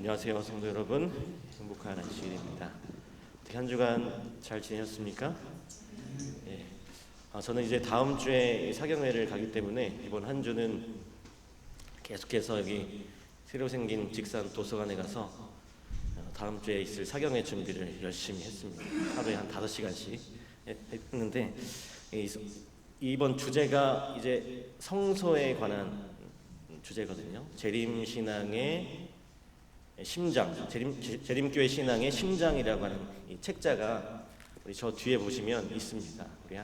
안녕하세요, 성도 여러분. 행복한 안식일입니다. 한 주간 잘 지내셨습니까? 예. 저는 이제 다음 주에 사경회를 가기 때문에 이번 한 주는 계속해서 여기 새로 생긴 직산 도서관에 가서 다음 주에 있을 사경회 준비를 열심히 했습니다. 하루에 한 5시간씩 했는데 이번 주제가 이제 성소에 관한 주제거든요. 재림신앙의 심장, 재림교회 신앙의 심장이라고 하는 이 책자가 우리 저 뒤에 보시면 있습니다. 우리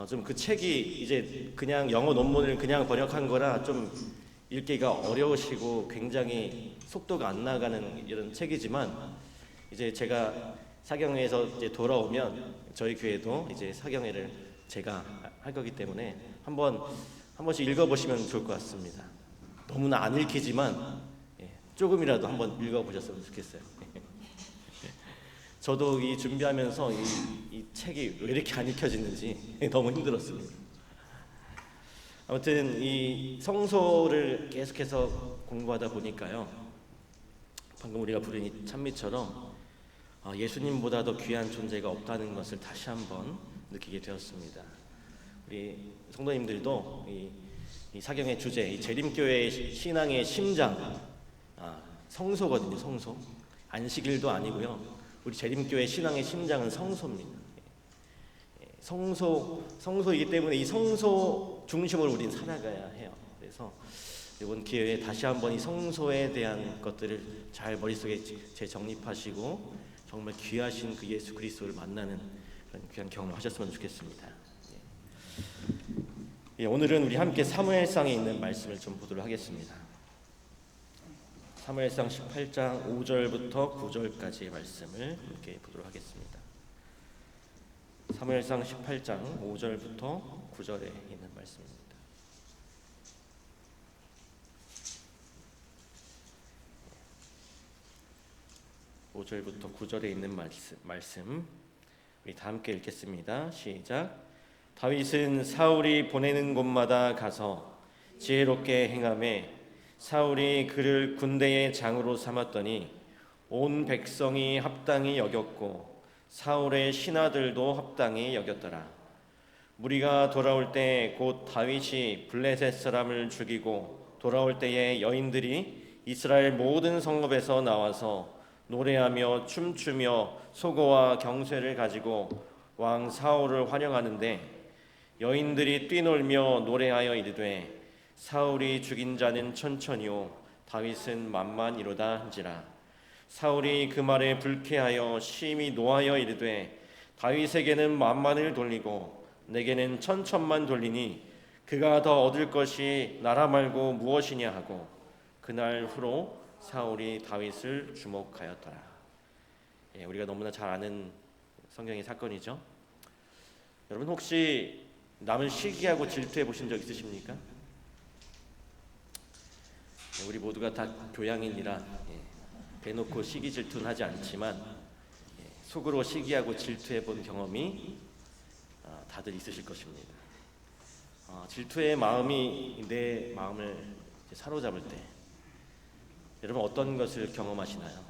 좀 그 책이 이제 그냥 영어 논문을 그냥 번역한 거라 좀 읽기가 어려우시고 굉장히 속도가 안 나가는 이런 책이지만 이제 제가 사경회에서 이제 돌아오면 저희 교회도 이제 사경회를 제가 할 거기 때문에 한 번씩 읽어보시면 좋을 것 같습니다. 너무나 안 읽히지만 조금이라도 한번 읽어보셨으면 좋겠어요. 저도 이 준비하면서 이 책이 왜 이렇게 안 읽혀지는지 너무 힘들었습니다. 아무튼 이 성소를 계속해서 공부하다 보니까요, 방금 우리가 부른 이 찬미처럼 예수님보다 더 귀한 존재가 없다는 것을 다시 한번 느끼게 되었습니다. 우리 성도님들도 이 사경의 주제, 이 재림교회의 신앙의 심장, 성소거든요. 성소. 안식일도 아니고요. 우리 재림교회 신앙의 심장은 성소입니다. 성소이기 때문에 이 성소 중심으로 우리는 살아가야 해요. 그래서 이번 기회에 다시 한번 이 성소에 대한 것들을 잘 머릿속에 재정립하시고 정말 귀하신 그 예수 그리스도를 만나는 그런 귀한 경험을 하셨으면 좋겠습니다. 오늘은 우리 함께 사무엘상에 있는 말씀을 좀 보도록 하겠습니다. 사무엘상 18장 5절부터 9절까지의 말씀을 함께 보도록 하겠습니다. 사무엘상 18장 5절부터 9절에 있는 말씀입니다. (5절부터) 9절에 있는 말씀 우리 다 함께 읽겠습니다. 시작. 다윗은 사울이 보내는 곳마다 가서 지혜롭게 행하매 사울이 그를 군대의 장으로 삼았더니 온 백성이 합당히 여겼고 사울의 신하들도 합당히 여겼더라. 무리가 돌아올 때 곧 다윗이 블레셋 사람을 죽이고 돌아올 때에 여인들이 이스라엘 모든 성읍에서 나와서 노래하며 춤추며 소고와 경쇠를 가지고 왕 사울을 환영하는데 여인들이 뛰놀며 노래하여 이르되 사울이 죽인 자는 천천히요 다윗은 만만이로다 한지라. 사울이 그 말에 불쾌하여 심히 노하여 이르되 다윗에게는 만만을 돌리고 내게는 천천만 돌리니 그가 더 얻을 것이 나라 말고 무엇이냐 하고 그날 후로 사울이 다윗을 주목하였더라. 우리가 너무나 잘 아는 성경의 사건이죠. 여러분 혹시 남을 시기하고 질투해 보신 적 있으십니까? 우리 모두가 다 교양인이라 대놓고 시기 질투는 하지 않지만 속으로 시기하고 질투해 본 경험이 다들 있으실 것입니다. 질투의 마음이 내 마음을 사로잡을 때 여러분 어떤 것을 경험하시나요?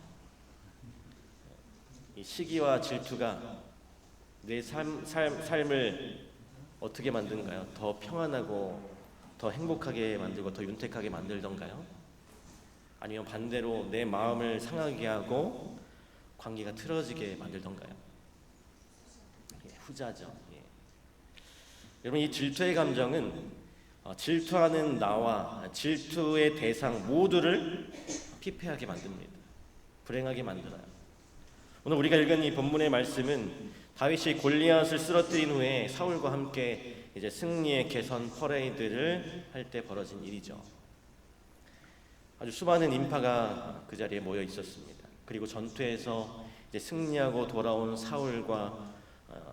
이 시기와 질투가 내 삶을 어떻게 만든가요? 더 평안하고 더 행복하게 만들고 더 윤택하게 만들던가요? 아니면 반대로 내 마음을 상하게 하고 관계가 틀어지게 만들던가요? 후자죠. 여러분 이 질투의 감정은 질투하는 나와 질투의 대상 모두를 피폐하게 만듭니다. 불행하게 만들어요. 오늘 우리가 읽은 이 본문의 말씀은 다윗이 골리앗을 쓰러뜨린 후에 사울과 함께 이제 승리의 개선 퍼레이드를 할 때 벌어진 일이죠. 아주 수많은 인파가 그 자리에 모여 있었습니다. 그리고 전투에서 이제 승리하고 돌아온 사울과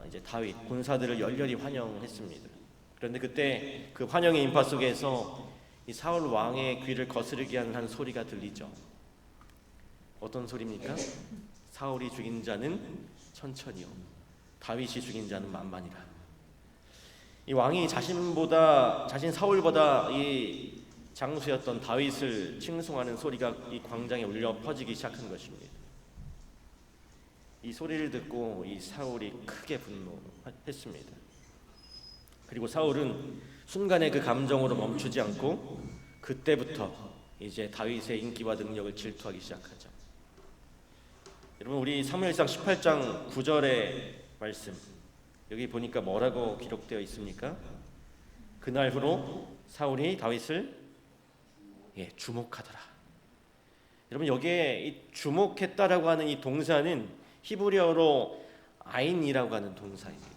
이제 다윗 군사들을 열렬히 환영했습니다. 그런데 그때 그 환영의 인파 속에서 이 사울 왕의 귀를 거스르게 하는 한 소리가 들리죠. 어떤 소리입니까? 사울이 죽인 자는 천천히요 다윗이 죽인 자는 만만이라. 이 왕이 자신 사울보다 이 장수였던 다윗을 칭송하는 소리가 이 광장에 울려 퍼지기 시작한 것입니다. 이 소리를 듣고 이 사울이 크게 분노했습니다. 그리고 사울은 순간에 그 감정으로 멈추지 않고 그때부터 이제 다윗의 인기와 능력을 질투하기 시작하죠. 여러분, 우리 사무엘상 18장 9절의 말씀, 여기 보니까 뭐라고 기록되어 있습니까? 그날 후로 사울이 다윗을 주목하더라. 여러분, 여기에 이 주목했다라고 하는 이 동사는 히브리어로 아인이라고 하는 동사입니다.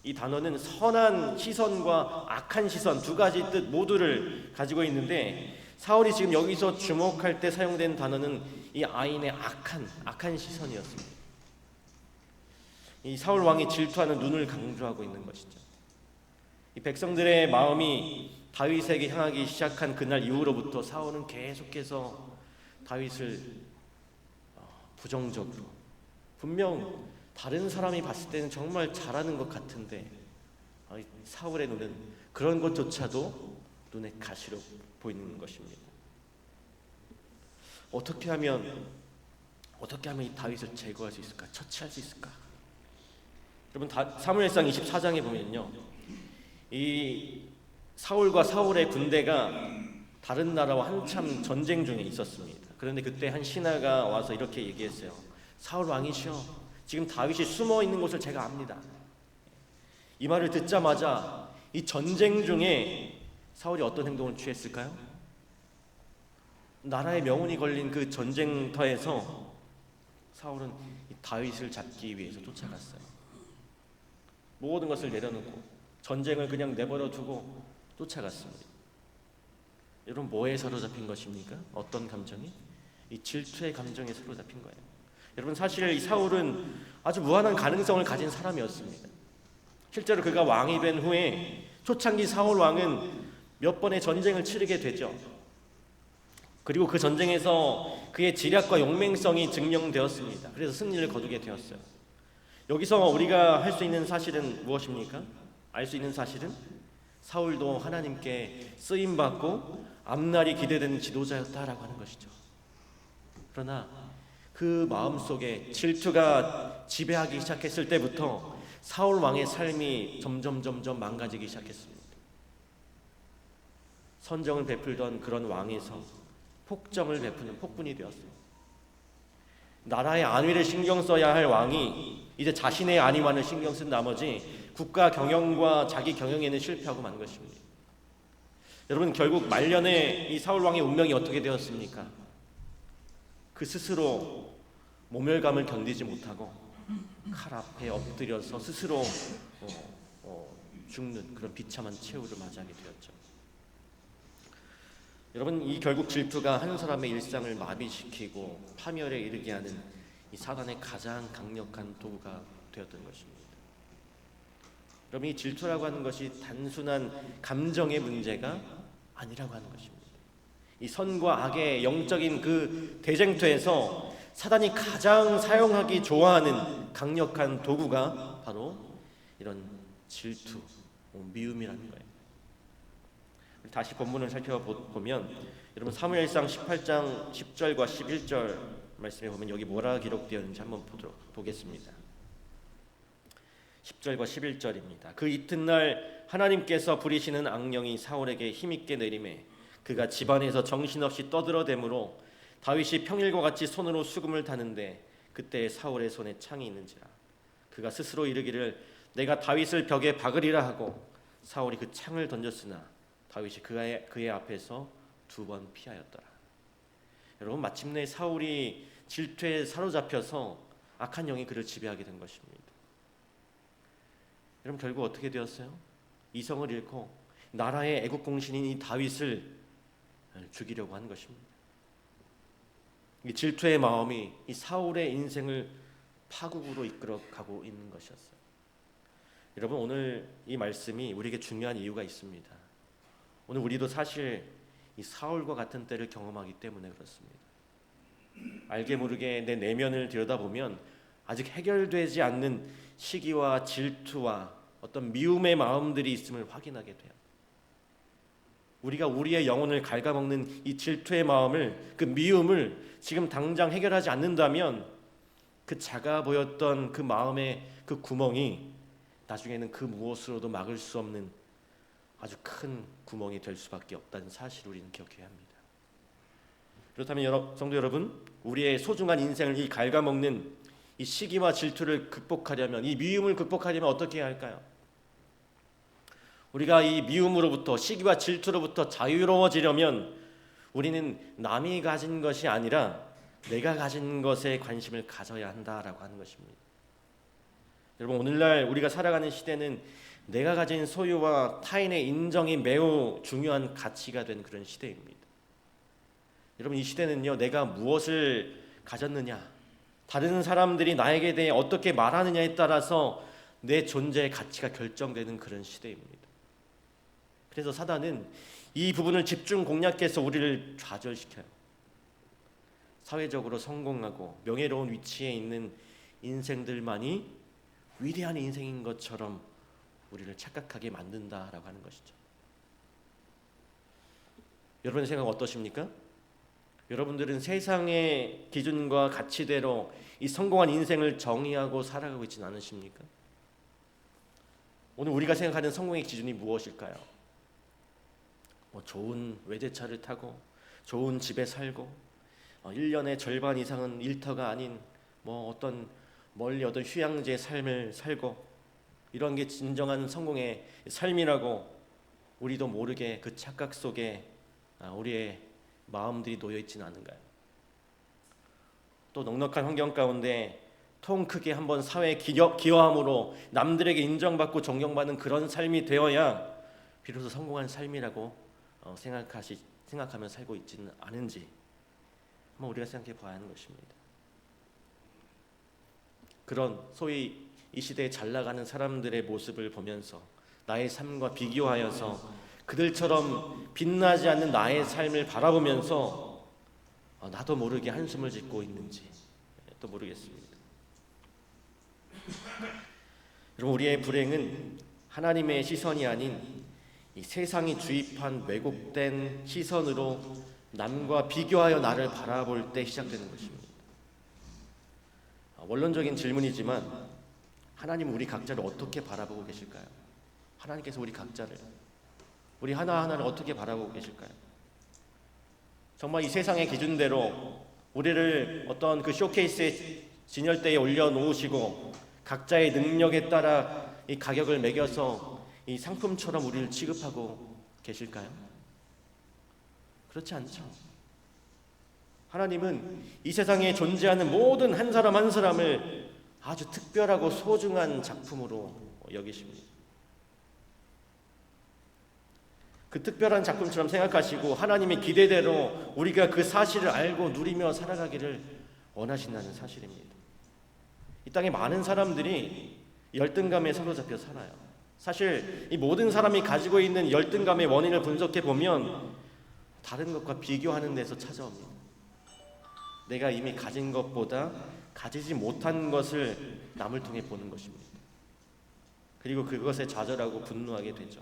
이 단어는 선한 시선과 악한 시선 두 가지 뜻 모두를 가지고 있는데, 사울이 지금 여기서 주목할 때 사용된 단어는 이 아인의 악한 시선이었습니다. 이 사울 왕이 질투하는 눈을 강조하고 있는 것이죠. 이 백성들의 마음이 다윗에게 향하기 시작한 그날 이후로부터 사울은 계속해서 다윗을 부정적으로, 분명 다른 사람이 봤을 때는 정말 잘하는 것 같은데 사울의 눈은 그런 것조차도 눈에 가시로 보이는 것입니다. 어떻게 하면 이 다윗을 제거할 수 있을까? 처치할 수 있을까? 여러분, 사무엘상 24장에 보면요, 이 사울과 사울의 군대가 다른 나라와 한참 전쟁 중에 있었습니다. 그런데 그때 한 신하가 와서 이렇게 얘기했어요. 사울 왕이시여, 지금 다윗이 숨어 있는 곳을 제가 압니다. 이 말을 듣자마자 이 전쟁 중에 사울이 어떤 행동을 취했을까요? 나라의 명운이 걸린 그 전쟁터에서 사울은 이 다윗을 잡기 위해서 쫓아갔어요. 모든 것을 내려놓고 전쟁을 그냥 내버려 두고 쫓아갔습니다. 여러분, 뭐에 사로잡힌 것입니까? 어떤 감정이? 이 질투의 감정에 사로잡힌 거예요. 여러분, 사실 이 사울은 아주 무한한 가능성을 가진 사람이었습니다. 실제로 그가 왕이 된 후에 초창기 사울 왕은 몇 번의 전쟁을 치르게 되죠. 그리고 그 전쟁에서 그의 지략과 용맹성이 증명되었습니다. 그래서 승리를 거두게 되었어요. 여기서 우리가 할 수 있는 사실은 무엇입니까? 알 수 있는 사실은 사울도 하나님께 쓰임받고 앞날이 기대되는 지도자였다라고 하는 것이죠. 그러나 그 마음속에 질투가 지배하기 시작했을 때부터 사울 왕의 삶이 점점 망가지기 시작했습니다. 선정을 베풀던 그런 왕에서 폭정을 베푸는 폭군이 되었습니다. 나라의 안위를 신경 써야 할 왕이 이제 자신의 안위만을 신경 쓴 나머지 국가 경영과 자기 경영에는 실패하고 만 것입니다. 여러분, 결국 말년에 이 사울 왕의 운명이 어떻게 되었습니까? 그 스스로 모멸감을 견디지 못하고 칼 앞에 엎드려서 스스로 죽는 그런 비참한 최후를 맞이하게 되었죠. 여러분, 이 결국 질투가 한 사람의 일상을 마비시키고 파멸에 이르게 하는 이 사단의 가장 강력한 도구가 되었던 것입니다. 여러분, 이 질투라고 하는 것이 단순한 감정의 문제가 아니라고 하는 것입니다. 이 선과 악의 영적인 그 대쟁투에서 사단이 가장 사용하기 좋아하는 강력한 도구가 바로 이런 질투, 미움이라는 거예요. 다시 본문을 살펴보면 여러분, 사무엘상 18장 10절과 11절 말씀에 보면 여기 뭐라 기록되었는지 한번 보겠습니다. 10절과 11절입니다. 그 이튿날 하나님께서 부리시는 악령이 사울에게 힘있게 내림에 그가 집안에서 정신없이 떠들어대므로 다윗이 평일과 같이 손으로 수금을 타는데 그때 사울의 손에 창이 있는지라. 그가 스스로 이르기를 내가 다윗을 벽에 박으리라 하고 사울이 그 창을 던졌으나 다윗이 그의 앞에서 2번 피하였더라. 여러분, 마침내 사울이 질투에 사로잡혀서 악한 영이 그를 지배하게 된 것입니다. 여러분, 결국 어떻게 되었어요? 이성을 잃고 나라의 애국공신인 이 다윗을 죽이려고 한 것입니다. 이 질투의 마음이 이 사울의 인생을 파국으로 이끌어가고 있는 것이었어요. 여러분, 오늘 이 말씀이 우리에게 중요한 이유가 있습니다. 오늘 우리도 사실 이 사울과 같은 때를 경험하기 때문에 그렇습니다. 알게 모르게 내 내면을 들여다보면 아직 해결되지 않는 시기와 질투와 어떤 미움의 마음들이 있음을 확인하게 돼요. 우리가 우리의 영혼을 갉아먹는 이 질투의 마음을, 그 미움을 지금 당장 해결하지 않는다면 그 작아 보였던 그 마음의 그 구멍이 나중에는 그 무엇으로도 막을 수 없는 아주 큰 구멍이 될 수밖에 없다는 사실을 우리는 기억해야 합니다. 그렇다면 성도 여러분, 우리의 소중한 인생을 이 갉아먹는 이 시기와 질투를 극복하려면, 이 미움을 극복하려면 어떻게 해야 할까요? 우리가 이 미움으로부터, 시기와 질투로부터 자유로워지려면 우리는 남이 가진 것이 아니라 내가 가진 것에 관심을 가져야 한다라고 하는 것입니다. 여러분, 오늘날 우리가 살아가는 시대는 내가 가진 소유와 타인의 인정이 매우 중요한 가치가 된 그런 시대입니다. 여러분, 이 시대는요, 내가 무엇을 가졌느냐, 다른 사람들이 나에게 대해 어떻게 말하느냐에 따라서 내 존재의 가치가 결정되는 그런 시대입니다. 그래서 사단은 이 부분을 집중 공략해서 우리를 좌절시켜요. 사회적으로 성공하고 명예로운 위치에 있는 인생들만이 위대한 인생인 것처럼 우리를 착각하게 만든다라고 하는 것이죠. 여러분의 생각 어떠십니까? 여러분들은 세상의 기준과 가치대로 이 성공한 인생을 정의하고 살아가고 있지는 않으십니까? 오늘 우리가 생각하는 성공의 기준이 무엇일까요? 좋은 외제차를 타고 좋은 집에 살고 1년의 절반 이상은 일터가 아닌 어떤 멀리 어떤 휴양지의 삶을 살고, 이런 게 진정한 성공의 삶이라고 우리도 모르게 그 착각 속에 우리의 마음들이 놓여 있지는 않은가요? 또 넉넉한 환경 가운데 통 크게 한번 사회에 기여함으로 남들에게 인정받고 존경받는 그런 삶이 되어야 비로소 성공한 삶이라고 생각하며 살고 있지는 않은지 한번 우리가 생각해 봐야 하는 것입니다. 그런 소위 이 시대에 잘 나가는 사람들의 모습을 보면서 나의 삶과 비교하여서 그들처럼 빛나지 않는 나의 삶을 바라보면서 나도 모르게 한숨을 짓고 있는지 또 모르겠습니다. 여러분, 우리의 불행은 하나님의 시선이 아닌 이 세상이 주입한 왜곡된 시선으로 남과 비교하여 나를 바라볼 때 시작되는 것입니다. 원론적인 질문이지만 하나님은 우리 각자를 어떻게 바라보고 계실까요? 하나님께서 우리 각자를, 우리 하나하나를 어떻게 바라보고 계실까요? 정말 이 세상의 기준대로 우리를 어떤 그 쇼케이스의 진열대에 올려놓으시고 각자의 능력에 따라 이 가격을 매겨서 이 상품처럼 우리를 취급하고 계실까요? 그렇지 않죠. 하나님은 이 세상에 존재하는 모든 한 사람 한 사람을 아주 특별하고 소중한 작품으로 여기십니다. 그 특별한 작품처럼 생각하시고 하나님의 기대대로 우리가 그 사실을 알고 누리며 살아가기를 원하신다는 사실입니다. 이 땅에 많은 사람들이 열등감에 사로잡혀 살아요. 사실 이 모든 사람이 가지고 있는 열등감의 원인을 분석해 보면 다른 것과 비교하는 데서 찾아옵니다. 내가 이미 가진 것보다 가지지 못한 것을 남을 통해 보는 것입니다. 그리고 그것에 좌절하고 분노하게 되죠.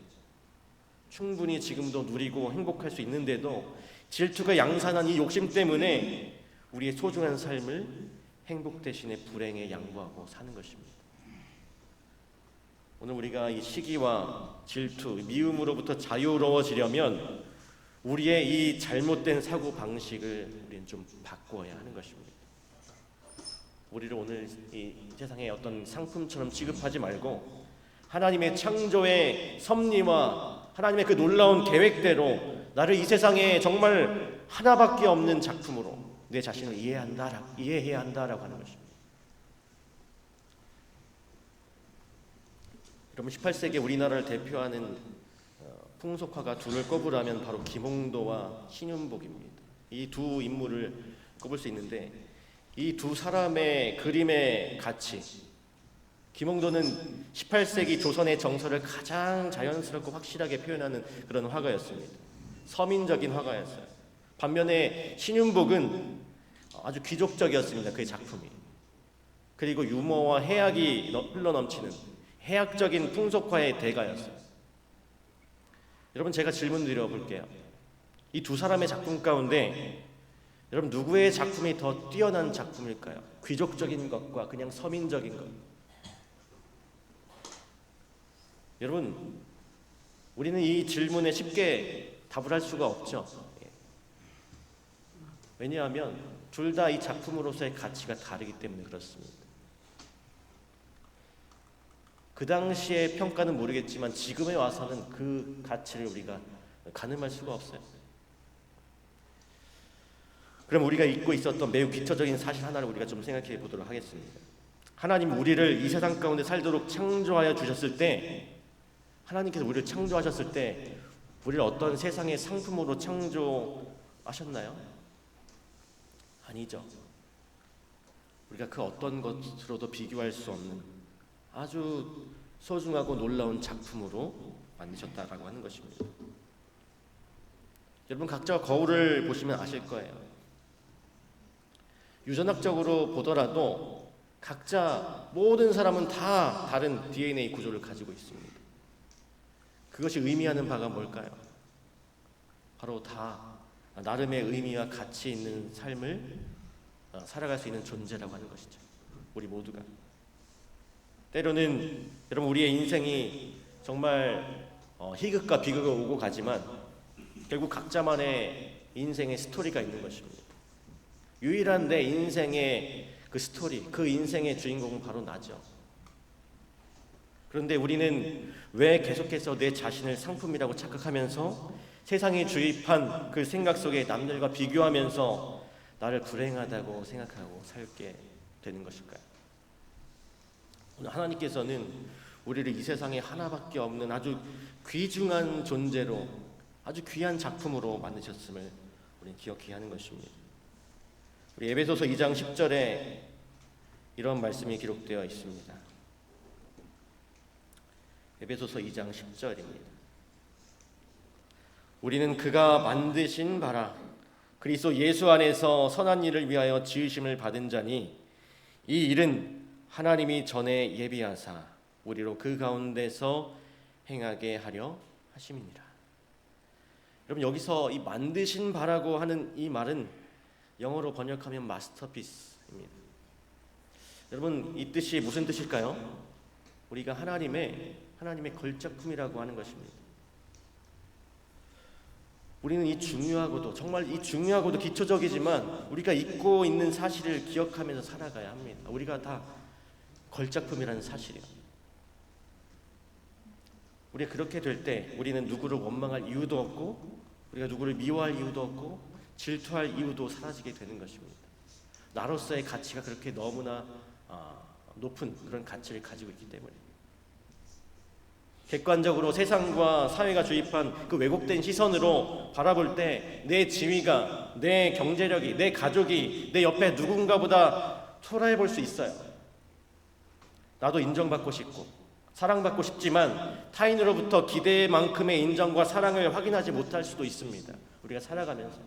충분히 지금도 누리고 행복할 수 있는데도 질투가 양산한 이 욕심 때문에 우리의 소중한 삶을 행복 대신에 불행에 양보하고 사는 것입니다. 오늘 우리가 이 시기와 질투, 미움으로부터 자유로워지려면 우리의 이 잘못된 사고 방식을 우리는 좀 바꿔야 하는 것입니다. 우리를 오늘 이 세상의 어떤 상품처럼 취급하지 말고 하나님의 창조의 섭리와 하나님의 그 놀라운 계획대로 나를 이 세상에 정말 하나밖에 없는 작품으로 내 자신을 이해해야 한다라고 하는 것입니다. 여러분, 18세기 우리나라를 대표하는 풍속화가 둘을 꼽으라면 바로 김홍도와 신윤복입니다. 이 두 인물을 꼽을 수 있는데 이 두 사람의 그림의 가치, 김홍도는 18세기 조선의 정서를 가장 자연스럽고 확실하게 표현하는 그런 화가였습니다. 서민적인 화가였어요. 반면에 신윤복은 아주 귀족적이었습니다. 그의 작품이. 그리고 유머와 해악이 흘러넘치는 해학적인 풍속화의 대가였어요. 여러분, 제가 질문 드려볼게요. 이 두 사람의 작품 가운데 여러분, 누구의 작품이 더 뛰어난 작품일까요? 귀족적인 것과 그냥 서민적인 것. 여러분, 우리는 이 질문에 쉽게 답을 할 수가 없죠. 왜냐하면 둘 다 이 작품으로서의 가치가 다르기 때문에 그렇습니다. 그 당시의 평가는 모르겠지만 지금에 와서는 그 가치를 우리가 가늠할 수가 없어요. 그럼 우리가 잊고 있었던 매우 기초적인 사실 하나를 우리가 좀 생각해 보도록 하겠습니다. 하나님 우리를 이 세상 가운데 살도록 창조하여 주셨을 때, 하나님께서 우리를 창조하셨을 때 우리를 어떤 세상의 상품으로 창조하셨나요? 아니죠. 우리가 그 어떤 것으로도 비교할 수 없는 아주 소중하고 놀라운 작품으로 만드셨다라고 하는 것입니다. 여러분, 각자 거울을 보시면 아실 거예요. 유전학적으로 보더라도 각자 모든 사람은 다 다른 DNA 구조를 가지고 있습니다. 그것이 의미하는 바가 뭘까요? 바로 다 나름의 의미와 가치 있는 삶을 살아갈 수 있는 존재라고 하는 것이죠. 우리 모두가. 때로는 여러분, 우리의 인생이 정말 희극과 비극을 오고 가지만 결국 각자만의 인생의 스토리가 있는 것입니다. 유일한 내 인생의 그 스토리, 그 인생의 주인공은 바로 나죠. 그런데 우리는 왜 계속해서 내 자신을 상품이라고 착각하면서 세상이 주입한 그 생각 속에 남들과 비교하면서 나를 불행하다고 생각하고 살게 되는 것일까요? 오늘 하나님께서는 우리를 이 세상에 하나밖에 없는 아주 귀중한 존재로, 아주 귀한 작품으로 만드셨음을 우리는 기억해야 하는 것입니다. 우리 에베소서 2장 10절에 이런 말씀이 기록되어 있습니다. 에베소서 2장 10절입니다. 우리는 그가 만드신 바라 그리스도 예수 안에서 선한 일을 위하여 지으심을 받은 자니 이 일은 하나님이 전에 예비하사 우리로 그 가운데서 행하게 하려 하심이니라. 여러분, 여기서 이 만드신 바라고 하는 이 말은 영어로 번역하면 마스터피스입니다. 여러분, 이 뜻이 무슨 뜻일까요? 우리가 하나님의 걸작품이라고 하는 것입니다. 우리는 이 중요하고도, 정말 이 중요하고도 기초적이지만 우리가 잊고 있는 사실을 기억하면서 살아가야 합니다. 우리가 다 걸작품이라는 사실이요. 우리가 그렇게 될 때 우리는 누구를 원망할 이유도 없고, 우리가 누구를 미워할 이유도 없고, 질투할 이유도 사라지게 되는 것입니다. 나로서의 가치가 그렇게 너무나 높은 그런 가치를 가지고 있기 때문에 객관적으로 세상과 사회가 주입한 그 왜곡된 시선으로 바라볼 때 내 지위가, 내 경제력이, 내 가족이 내 옆에 누군가보다 초라해 볼 수 있어요. 나도 인정받고 싶고 사랑받고 싶지만 타인으로부터 기대만큼의 인정과 사랑을 확인하지 못할 수도 있습니다. 우리가 살아가면서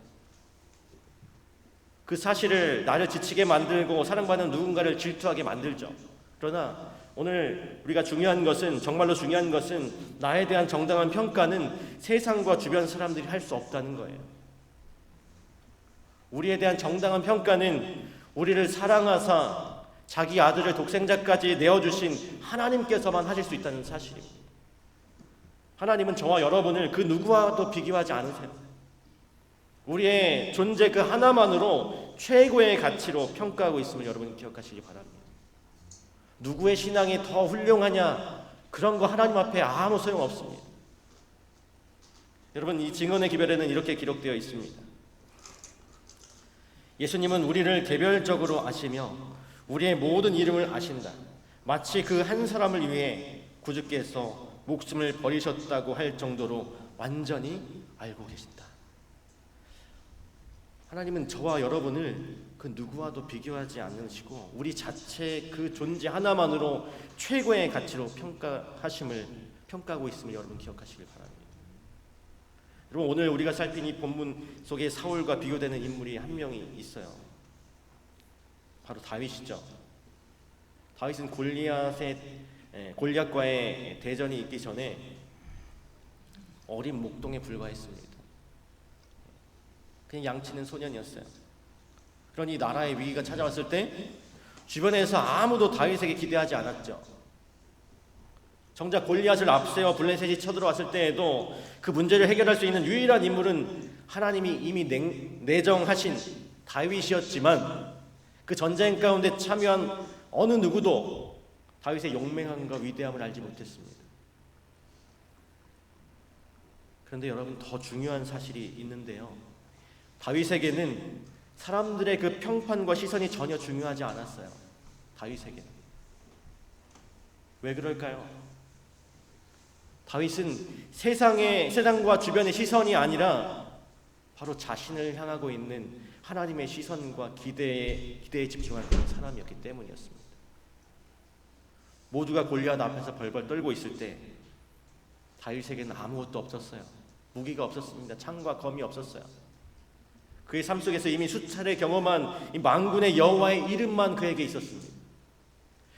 그 사실을 나를 지치게 만들고 사랑받는 누군가를 질투하게 만들죠. 그러나 오늘 우리가 중요한 것은, 정말로 중요한 것은 나에 대한 정당한 평가는 세상과 주변 사람들이 할 수 없다는 거예요. 우리에 대한 정당한 평가는 우리를 사랑하사 자기 아들을 독생자까지 내어주신 하나님께서만 하실 수 있다는 사실입니다. 하나님은 저와 여러분을 그 누구와도 비교하지 않으세요. 우리의 존재 그 하나만으로 최고의 가치로 평가하고 있음을 여러분 기억하시기 바랍니다. 누구의 신앙이 더 훌륭하냐, 그런 거 하나님 앞에 아무 소용없습니다. 여러분, 이 증언의 기별에는 이렇게 기록되어 있습니다. 예수님은 우리를 개별적으로 아시며 우리의 모든 이름을 아신다. 마치 그 한 사람을 위해 구주께서 목숨을 버리셨다고 할 정도로 완전히 알고 계신다. 하나님은 저와 여러분을 그 누구와도 비교하지 않으시고 우리 자체 그 존재 하나만으로 최고의 가치로 평가하고 있음을 여러분 기억하시길 바랍니다. 여러분, 오늘 우리가 살핀 이 본문 속에 사울과 비교되는 인물이 한 명이 있어요. 바로 다윗이죠. 다윗은 골리앗과의 대전이 있기 전에 어린 목동에 불과했습니다. 그냥 양치는 소년이었어요. 그러니 나라의 위기가 찾아왔을 때 주변에서 아무도 다윗에게 기대하지 않았죠. 정작 골리앗을 앞세워 블레셋이 쳐들어왔을 때에도 그 문제를 해결할 수 있는 유일한 인물은 하나님이 이미 내정하신 다윗이었지만 그 전쟁 가운데 참여한 어느 누구도 다윗의 용맹함과 위대함을 알지 못했습니다. 그런데 여러분, 더 중요한 사실이 있는데요. 다윗에게는 사람들의 그 평판과 시선이 전혀 중요하지 않았어요. 다윗에게는. 왜 그럴까요? 다윗은 세상과 주변의 시선이 아니라 바로 자신을 향하고 있는 하나님의 시선과 기대에 집중하는 그런 사람이었기 때문이었습니다. 모두가 골리앗 앞에서 벌벌 떨고 있을 때 다윗에게는 아무것도 없었어요. 무기가 없었습니다. 창과 검이 없었어요. 그의 삶 속에서 이미 수차례 경험한 이 만군의 여호와의 이름만 그에게 있었습니다.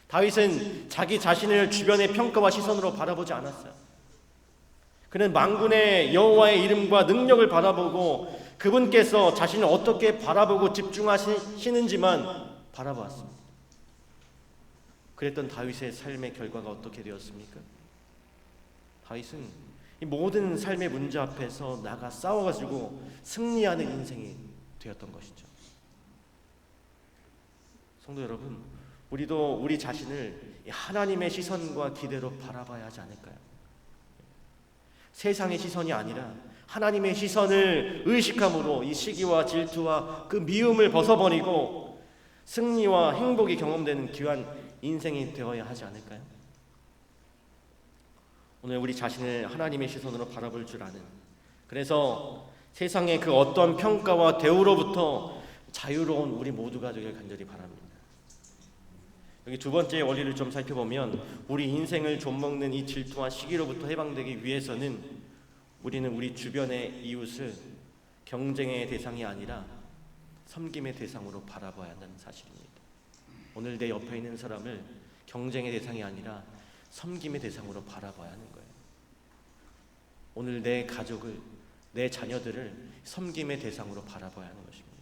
다윗은 자기 자신을 주변의 평가와 시선으로 바라보지 않았어요. 그는 만군의 여호와의 이름과 능력을 바라보고 그분께서 자신을 어떻게 바라보고 집중하시는지만 바라보았습니다. 그랬던 다윗의 삶의 결과가 어떻게 되었습니까? 다윗은 이 모든 삶의 문제 앞에서 나가 싸워가지고 승리하는 인생이 되었던 것이죠. 성도 여러분, 우리도 우리 자신을 하나님의 시선과 기대로 바라봐야 하지 않을까요? 세상의 시선이 아니라 하나님의 시선을 의식함으로 이 시기와 질투와 그 미움을 벗어버리고 승리와 행복이 경험되는 귀한 인생이 되어야 하지 않을까요? 오늘 우리 자신을 하나님의 시선으로 바라볼 줄 아는, 그래서 세상의 그 어떤 평가와 대우로부터 자유로운 우리 모두가 되길 간절히 바랍니다. 여기 두 번째 원리를 좀 살펴보면 우리 인생을 좀먹는 이 질투와 시기로부터 해방되기 위해서는 우리는 우리 주변의 이웃을 경쟁의 대상이 아니라 섬김의 대상으로 바라봐야 한다는 사실입니다. 오늘 내 옆에 있는 사람을 경쟁의 대상이 아니라 섬김의 대상으로 바라봐야 하는 거예요. 오늘 내 가족을, 내 자녀들을 섬김의 대상으로 바라봐야 하는 것입니다.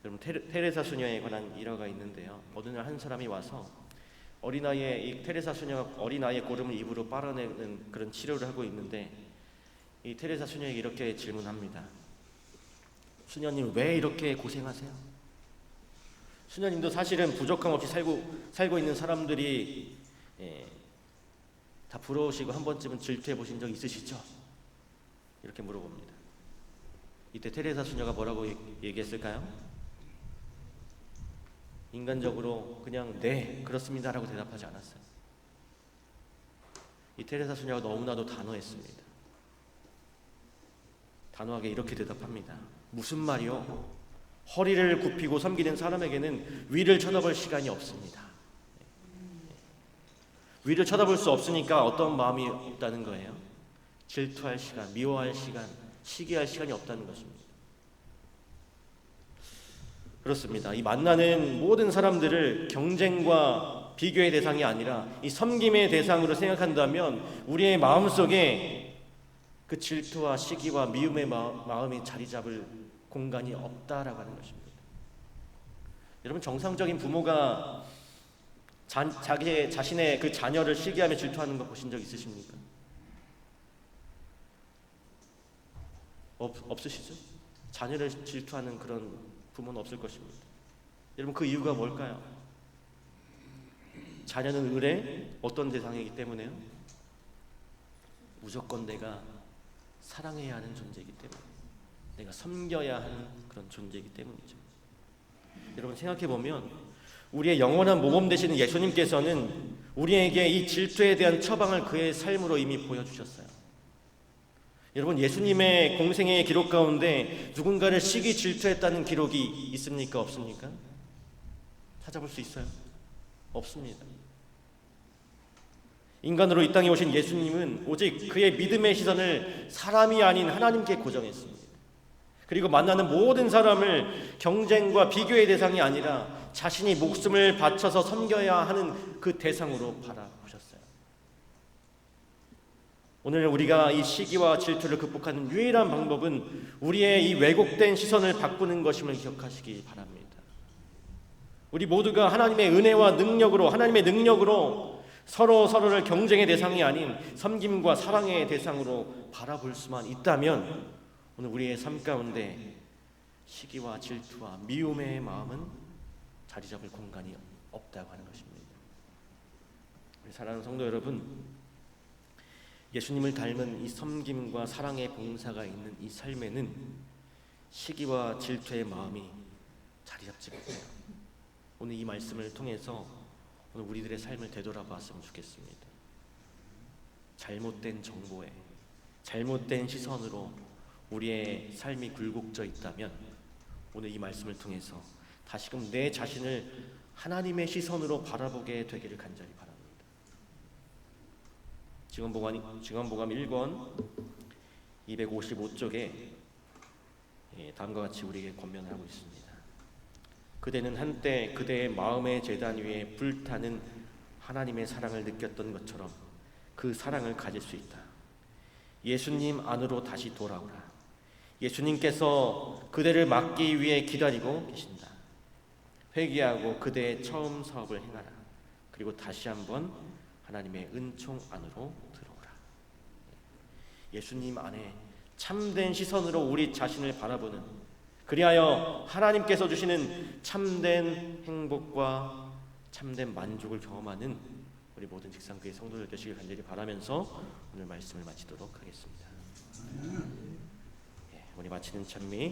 여러분, 테레사 수녀에 관한 일화가 있는데요. 어느 날 한 사람이 와서 어린아이의 이 테레사 수녀가 어린아이의 고름을 입으로 빨아내는 그런 치료를 하고 있는데 이 테레사 수녀에게 이렇게 질문합니다. 수녀님, 왜 이렇게 고생하세요? 수녀님도 사실은 부족함 없이 살고 있는 사람들이 다 부러우시고 한 번쯤은 질투해 보신 적 있으시죠? 이렇게 물어봅니다. 이때 테레사 수녀가 뭐라고 얘기했을까요? 인간적으로 그냥 네, 그렇습니다라고 대답하지 않았어요. 이 테레사 수녀가 너무나도 단호했습니다. 단호하게 이렇게 대답합니다. 무슨 말이요? 허리를 굽히고 섬기는 사람에게는 위를 쳐다볼 시간이 없습니다. 위를 쳐다볼 수 없으니까 어떤 마음이 없다는 거예요? 질투할 시간, 미워할 시간, 시기할 시간이 없다는 것입니다. 그렇습니다. 이 만나는 모든 사람들을 경쟁과 비교의 대상이 아니라 이 섬김의 대상으로 생각한다면 우리의 마음속에 그 질투와 시기와 미움의 마음이 자리 잡을 공간이 없다라고 하는 것입니다. 여러분, 정상적인 부모가 자기 자신의 그 자녀를 시기하며 질투하는 거 보신 적 있으십니까? 없으시죠? 자녀를 질투하는 그런 부모는 없을 것입니다. 여러분, 그 이유가 뭘까요? 자녀는 의뢰 어떤 대상이기 때문에요? 무조건 내가 사랑해야 하는 존재이기 때문에, 내가 섬겨야 하는 그런 존재이기 때문이죠. 여러분, 생각해보면 우리의 영원한 모범 되시는 예수님께서는 우리에게 이 질투에 대한 처방을 그의 삶으로 이미 보여주셨어요. 여러분, 예수님의 공생의 기록 가운데 누군가를 시기 질투했다는 기록이 있습니까? 없습니까? 찾아볼 수 있어요? 없습니다. 인간으로 이 땅에 오신 예수님은 오직 그의 믿음의 시선을 사람이 아닌 하나님께 고정했습니다. 그리고 만나는 모든 사람을 경쟁과 비교의 대상이 아니라 자신이 목숨을 바쳐서 섬겨야 하는 그 대상으로 바라보셨어요. 오늘 우리가 이 시기와 질투를 극복하는 유일한 방법은 우리의 이 왜곡된 시선을 바꾸는 것임을 기억하시기 바랍니다. 우리 모두가 하나님의 은혜와 능력으로, 하나님의 능력으로 서로를 경쟁의 대상이 아닌 섬김과 사랑의 대상으로 바라볼 수만 있다면 오늘 우리의 삶 가운데 시기와 질투와 미움의 마음은 자리 잡을 공간이 없다고 하는 것입니다. 우리 사랑하는 성도 여러분, 예수님을 닮은 이 섬김과 사랑의 봉사가 있는 이 삶에는 시기와 질투의 마음이 자리 잡지 못해요. 오늘 이 말씀을 통해서 오늘 우리들의 삶을 되돌아봤으면 좋겠습니다. 잘못된 정보에, 잘못된 시선으로 우리의 삶이 굴곡져 있다면 오늘 이 말씀을 통해서 다시금 내 자신을 하나님의 시선으로 바라보게 되기를 간절히 바랍니다. 증언보감 1권 255쪽에 다음과 같이 우리에게 권면을 하고 있습니다. 그대는 한때 그대의 마음의 제단 위에 불타는 하나님의 사랑을 느꼈던 것처럼 그 사랑을 가질 수 있다. 예수님 안으로 다시 돌아오라. 예수님께서 그대를 맡기 위해 기다리고 계신다. 회개하고 그대의 처음 사업을 행하라. 그리고 다시 한번 하나님의 은총 안으로 들어오라. 예수님 안에 참된 시선으로 우리 자신을 바라보는, 그리하여 하나님께서 주시는 참된 행복과 참된 만족을 경험하는 우리 모든 직상교회 성도들 되시길 간절히 바라면서 오늘 말씀을 마치도록 하겠습니다. 우리 마치는 찬미